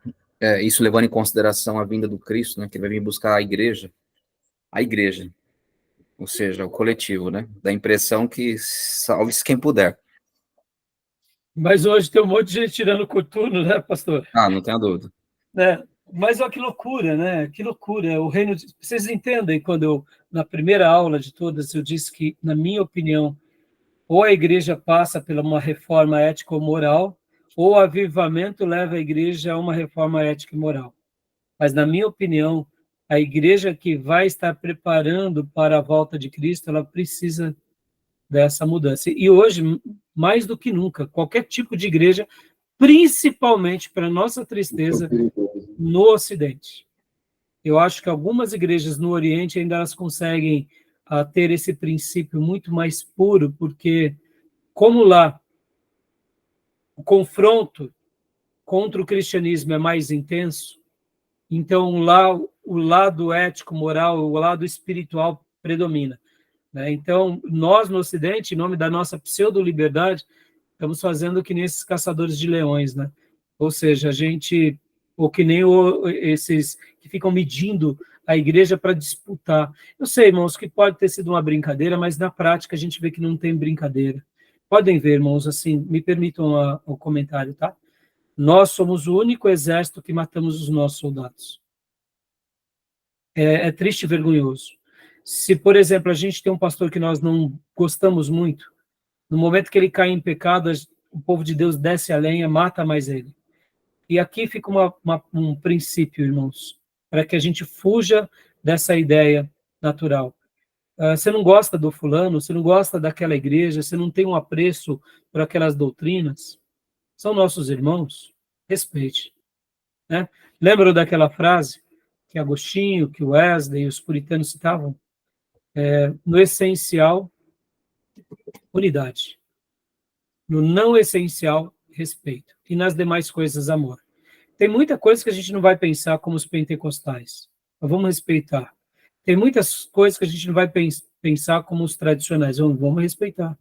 isso levando em consideração a vinda do Cristo, né? Que vai vir buscar a igreja, ou seja, o coletivo, né? Dá a impressão que salve-se quem puder. Mas hoje tem um monte de gente tirando coturno, né, pastor? Ah, não tenho dúvida. Né? Mas olha que loucura, né? Que loucura. O reino de... Vocês entendem quando eu, na primeira aula de todas, eu disse que, na minha opinião, ou a igreja passa por uma reforma ética ou moral, ou o avivamento leva a igreja a uma reforma ética e moral. Mas, na minha opinião, a igreja que vai estar preparando para a volta de Cristo, ela precisa dessa mudança. E hoje, mais do que nunca, qualquer tipo de igreja, principalmente para nossa tristeza, no Ocidente. Eu acho que algumas igrejas no Oriente ainda elas conseguem ter esse princípio muito mais puro, porque como lá o confronto contra o cristianismo é mais intenso, então lá o lado ético, moral, o lado espiritual predomina. Né? Então, nós no Ocidente, em nome da nossa pseudo-liberdade, estamos fazendo que nem esses caçadores de leões, né? Ou seja, a gente, ou que nem esses que ficam medindo a igreja para disputar. Eu sei, irmãos, que pode ter sido uma brincadeira, mas na prática a gente vê que não tem brincadeira. Podem ver, irmãos, assim, me permitam o comentário, tá? Nós somos o único exército que matamos os nossos soldados. É triste e vergonhoso. Se, por exemplo, a gente tem um pastor que nós não gostamos muito, no momento que ele cai em pecado, o povo de Deus desce a lenha, mata mais ele. E aqui fica um princípio, irmãos, para que a gente fuja dessa ideia natural. Você não gosta do fulano, você não gosta daquela igreja, você não tem um apreço por aquelas doutrinas, são nossos irmãos, respeite. Né? Lembram daquela frase que Agostinho, que Wesley e os puritanos citavam? No essencial, unidade. No não essencial, respeito. E nas demais coisas, amor. Tem muita coisa que a gente não vai pensar como os pentecostais. Mas vamos respeitar. Tem muitas coisas que a gente não vai pensar como os tradicionais. Vamos respeitar.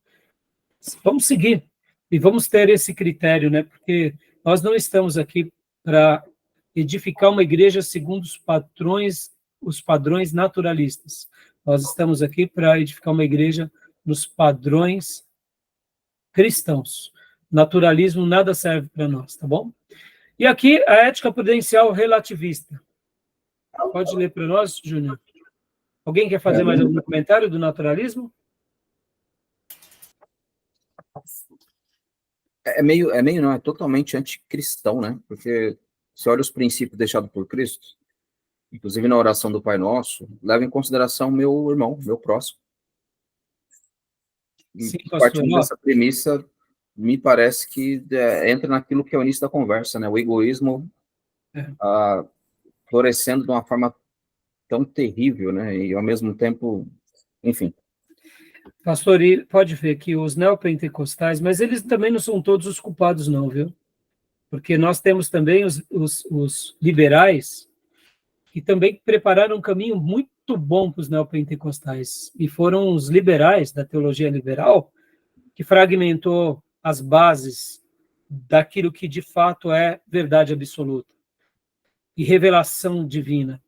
Vamos seguir. E vamos ter esse critério, né? Porque nós não estamos aqui para edificar uma igreja segundo os padrões naturalistas. Nós estamos aqui para edificar uma igreja nos padrões cristãos. Naturalismo nada serve para nós, tá bom? E aqui a ética prudencial relativista. Pode ler para nós, Júnior? Alguém quer fazer mais algum comentário do naturalismo? Não, é totalmente anticristão, né? Porque se olha os princípios deixados por Cristo, inclusive na oração do Pai Nosso, leva em consideração meu irmão, meu próximo. Sim, partindo dessa premissa, me parece que entra naquilo que é o início da conversa, né? O egoísmo florescendo de uma forma tão terrível, né? E ao mesmo tempo, enfim. Pastor, pode ver que os neopentecostais, mas eles também não são todos os culpados, não, viu? Porque nós temos também os liberais, que também prepararam um caminho muito bom para os neopentecostais. E foram os liberais, da teologia liberal, que fragmentou as bases daquilo que de fato é verdade absoluta e revelação divina.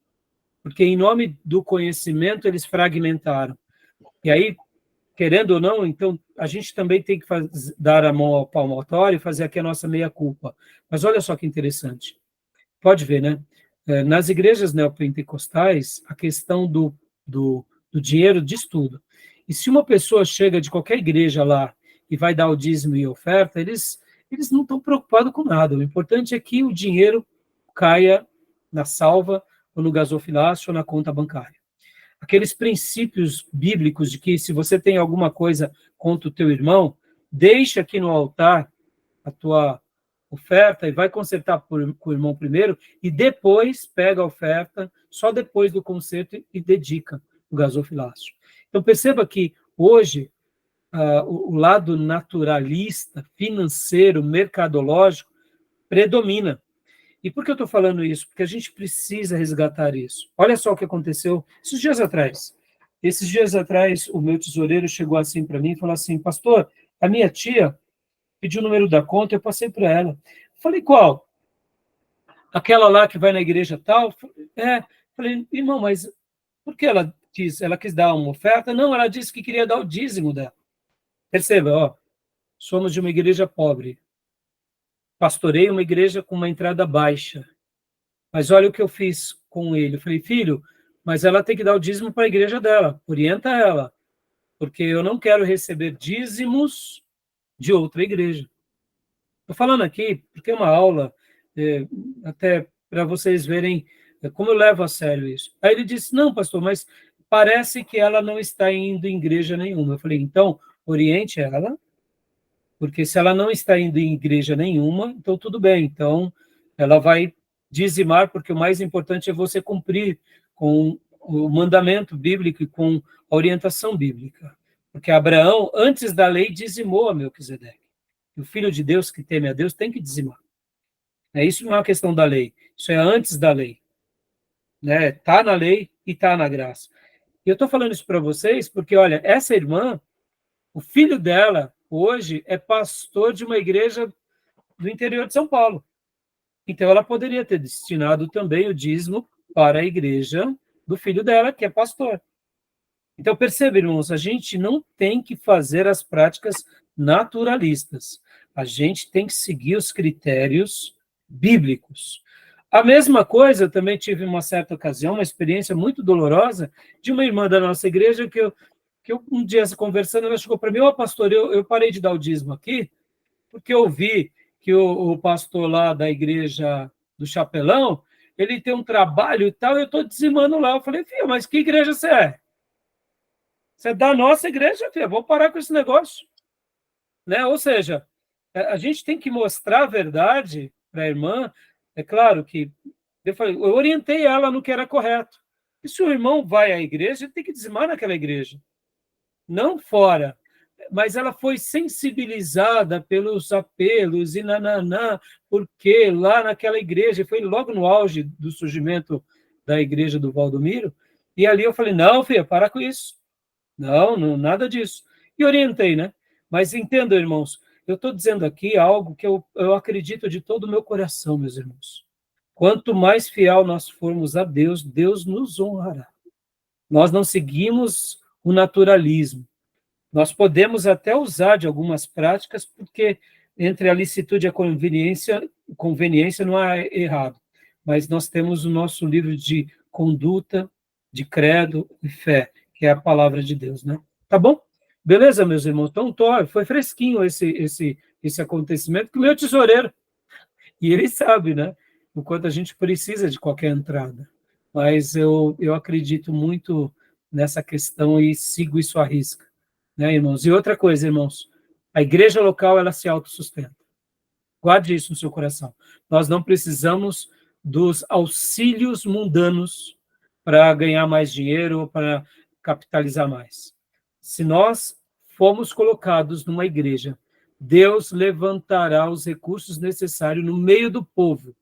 Porque em nome do conhecimento eles fragmentaram. E aí, querendo ou não, então a gente também tem que dar a mão ao palmatório e fazer aqui a nossa meia-culpa. Mas olha só que interessante. Pode ver, né? Nas igrejas neopentecostais, a questão do dinheiro diz tudo. E se uma pessoa chega de qualquer igreja lá e vai dar o dízimo e oferta, eles não estão preocupados com nada. O importante é que o dinheiro caia na salva, ou no gasofilácio, ou na conta bancária. Aqueles princípios bíblicos de que se você tem alguma coisa contra o teu irmão, deixa aqui no altar a tua oferta e vai consertar com o irmão primeiro e depois pega a oferta, só depois do conserto e dedica o gasofilácio. Então perceba que hoje o lado naturalista, financeiro, mercadológico predomina. E por que eu estou falando isso? Porque a gente precisa resgatar isso. Olha só o que aconteceu esses dias atrás. Esses dias atrás, o meu tesoureiro chegou assim para mim e falou assim: pastor, a minha tia pediu o número da conta, eu passei para ela. Falei, qual? Aquela lá que vai na igreja tal? Falei, irmão, mas por que ela quis dar uma oferta? Não, ela disse que queria dar o dízimo dela. Perceba, somos de uma igreja pobre. Pastorei uma igreja com uma entrada baixa. Mas olha o que eu fiz com ele. Eu falei, filho, mas ela tem que dar o dízimo para a igreja dela. Orienta ela. Porque eu não quero receber dízimos de outra igreja. Estou falando aqui porque é uma aula, até para vocês verem como eu levo a sério isso. Aí ele disse, não, pastor, mas parece que ela não está indo em igreja nenhuma. Eu falei, então, oriente ela, porque se ela não está indo em igreja nenhuma, então tudo bem. Então, ela vai dizimar, porque o mais importante é você cumprir com o mandamento bíblico e com a orientação bíblica. Porque Abraão, antes da lei, dizimou a Melquisedeque. O filho de Deus que teme a Deus tem que dizimar. Isso não é uma questão da lei, isso é antes da lei. Está na lei e está na graça. E eu estou falando isso para vocês porque, olha, essa irmã, o filho dela, hoje, é pastor de uma igreja do interior de São Paulo. Então, ela poderia ter destinado também o dízimo para a igreja do filho dela, que é pastor. Então, perceba, irmãos, a gente não tem que fazer as práticas naturalistas. A gente tem que seguir os critérios bíblicos. A mesma coisa, eu também tive uma certa ocasião, uma experiência muito dolorosa, de uma irmã da nossa igreja, que eu um dia conversando, ela chegou para mim, pastor, eu parei de dar o dízimo aqui, porque eu vi que o pastor lá da igreja do Chapelão, ele tem um trabalho e tal, eu estou dizimando lá. Eu falei, filha, mas que igreja você é? Você é da nossa igreja, filha, vou parar com esse negócio. Ou seja, a gente tem que mostrar a verdade para a irmã. É claro que eu orientei ela no que era correto. E se o irmão vai à igreja, ele tem que dizimar naquela igreja, não fora. Mas ela foi sensibilizada pelos apelos e porque lá naquela igreja, foi logo no auge do surgimento da igreja do Valdomiro, e ali eu falei, não, filha, para com isso. Não, nada disso. E orientei, né? Mas entendam, irmãos, eu estou dizendo aqui algo que eu acredito de todo o meu coração, meus irmãos. Quanto mais fiel nós formos a Deus, Deus nos honrará. Nós não seguimos o naturalismo. Nós podemos até usar de algumas práticas, porque entre a licitude e a conveniência não há errado. Mas nós temos o nosso livro de conduta, de credo e fé, que é a palavra de Deus, né? Tá bom? Beleza, meus irmãos? Então, foi fresquinho esse acontecimento, que o meu tesoureiro, e ele sabe, né? O quanto a gente precisa de qualquer entrada. Mas eu acredito muito nessa questão e sigo isso à risca, né, irmãos? E outra coisa, irmãos, a igreja local, ela se autossustenta. Guarde isso no seu coração. Nós não precisamos dos auxílios mundanos para ganhar mais dinheiro ou para capitalizar mais. Se nós formos colocados numa igreja, Deus levantará os recursos necessários no meio do povo,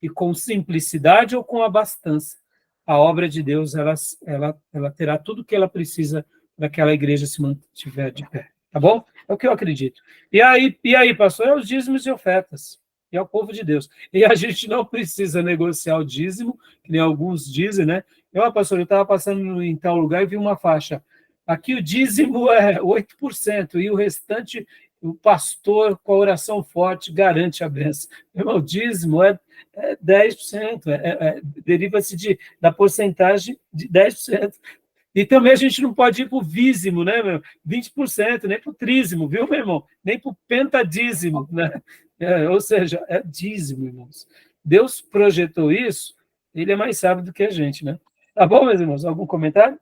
e com simplicidade ou com abastança, a obra de Deus ela terá tudo o que ela precisa para que aquela igreja se mantiver de pé. Tá bom? É o que eu acredito. E aí, pastor, é os dízimos e ofertas. E é o povo de Deus. E a gente não precisa negociar o dízimo, que nem alguns dizem, né? Pastor, eu estava passando em tal lugar e vi uma faixa. Aqui o dízimo é 8%, e o restante, o pastor, com a oração forte, garante a bênção. O dízimo é 10%, deriva-se da porcentagem de 10%. E também a gente não pode ir para o vízimo, né, 20%, nem para o trízimo, viu, meu irmão? Nem para o pentadízimo, né? Ou seja, é dízimo, irmãos. Deus projetou isso, ele é mais sábio do que a gente, né? Tá bom, meus irmãos? Algum comentário?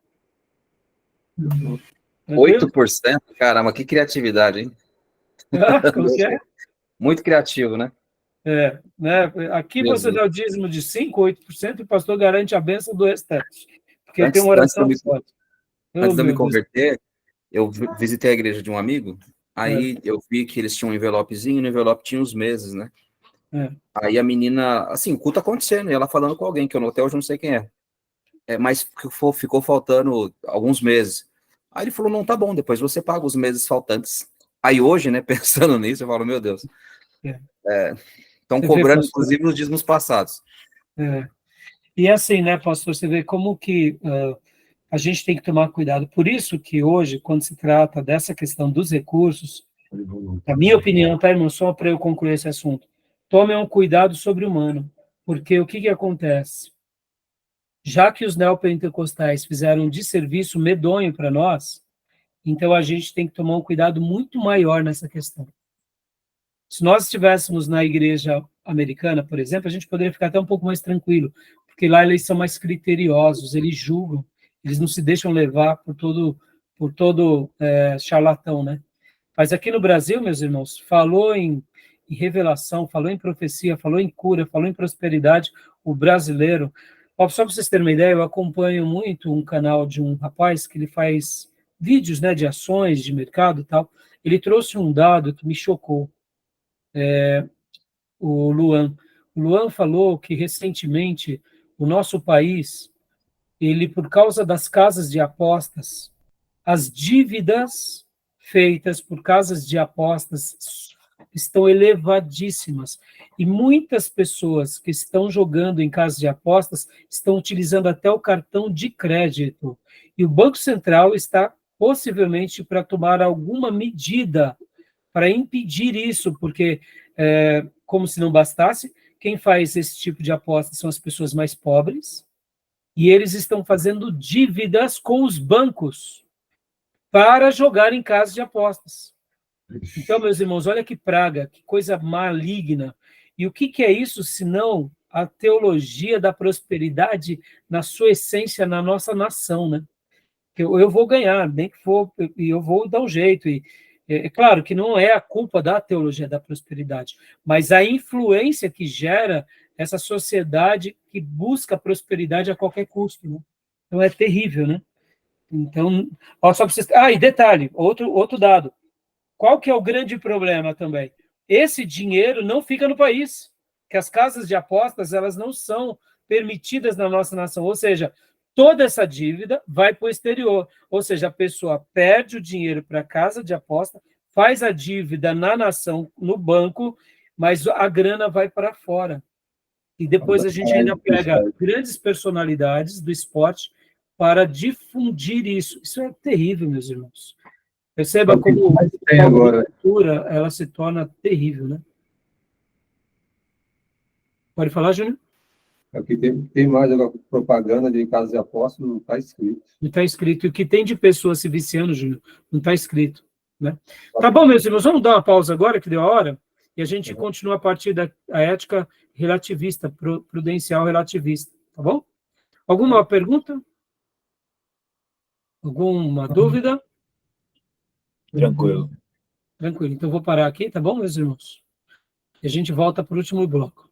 8%? Caramba, que criatividade, hein? Como que é? Muito criativo, né? Né? Aqui você dá o dízimo de 5%, 8%, e o pastor garante a bênção do restante. Porque tem uma oração forte. Antes de eu me converter, eu visitei a igreja de um amigo, aí eu vi que eles tinham um envelopezinho, no envelope tinha os meses, né? Aí a menina, assim, o culto acontecendo, e ela falando com alguém, que eu até hoje não sei quem é. Mas ficou faltando alguns meses. Aí ele falou, não, tá bom, depois você paga os meses faltantes. Aí hoje, né, pensando nisso, eu falo, meu Deus. Estão cobrando, inclusive, os dízimos passados. E assim, né, pastor, você vê como que a gente tem que tomar cuidado. Por isso que hoje, quando se trata dessa questão dos recursos, na minha opinião, tá, irmão, só para eu concluir esse assunto, tome um cuidado sobre-humano. Porque o que acontece? Já que os neopentecostais fizeram um desserviço medonho para nós, então a gente tem que tomar um cuidado muito maior nessa questão. Se nós estivéssemos na igreja americana, por exemplo, a gente poderia ficar até um pouco mais tranquilo, porque lá eles são mais criteriosos, eles julgam, eles não se deixam levar por todo charlatão, né? Mas aqui no Brasil, meus irmãos, falou em revelação, falou em profecia, falou em cura, falou em prosperidade, o brasileiro. Ó, só para vocês terem uma ideia, eu acompanho muito um canal de um rapaz que ele faz vídeos, né, de ações, de mercado e tal. Ele trouxe um dado que me chocou. O Luan. O Luan falou que recentemente o nosso país, ele, por causa das casas de apostas, as dívidas feitas por casas de apostas estão elevadíssimas. E muitas pessoas que estão jogando em casas de apostas estão utilizando até o cartão de crédito. E o Banco Central está possivelmente para tomar alguma medida para impedir isso, porque, como se não bastasse, quem faz esse tipo de aposta são as pessoas mais pobres, e eles estão fazendo dívidas com os bancos para jogar em casas de apostas. Então, meus irmãos, olha que praga, que coisa maligna. E o que é isso, senão a teologia da prosperidade na sua essência na nossa nação, né? Eu vou ganhar, nem que for, e eu vou dar um jeito. E é claro que não é a culpa da teologia da prosperidade, mas a influência que gera essa sociedade que busca a prosperidade a qualquer custo, né? Então é terrível, né? Então, ó, só para vocês... e detalhe, outro dado. Qual que é o grande problema também? Esse dinheiro não fica no país, que as casas de apostas, elas não são permitidas na nossa nação, ou seja, toda essa dívida vai para o exterior, ou seja, a pessoa perde o dinheiro para a casa de aposta, faz a dívida na nação, no banco, mas a grana vai para fora. E depois a gente ainda pega grandes personalidades do esporte para difundir isso. Isso é terrível, meus irmãos. Perceba como a cultura ela se torna terrível, né? Pode falar, Júnior? Aqui tem mais propaganda de casas de apostas, não está escrito. Não está escrito. E o que tem de pessoas se viciando, Júnior, não está escrito, né? Tá bom, meus irmãos, vamos dar uma pausa agora, que deu a hora, e a gente continua a partir da ética relativista, prudencial relativista, tá bom? Alguma pergunta? Alguma dúvida? Tranquilo. Tranquilo. Então, vou parar aqui, tá bom, meus irmãos? E a gente volta para o último bloco.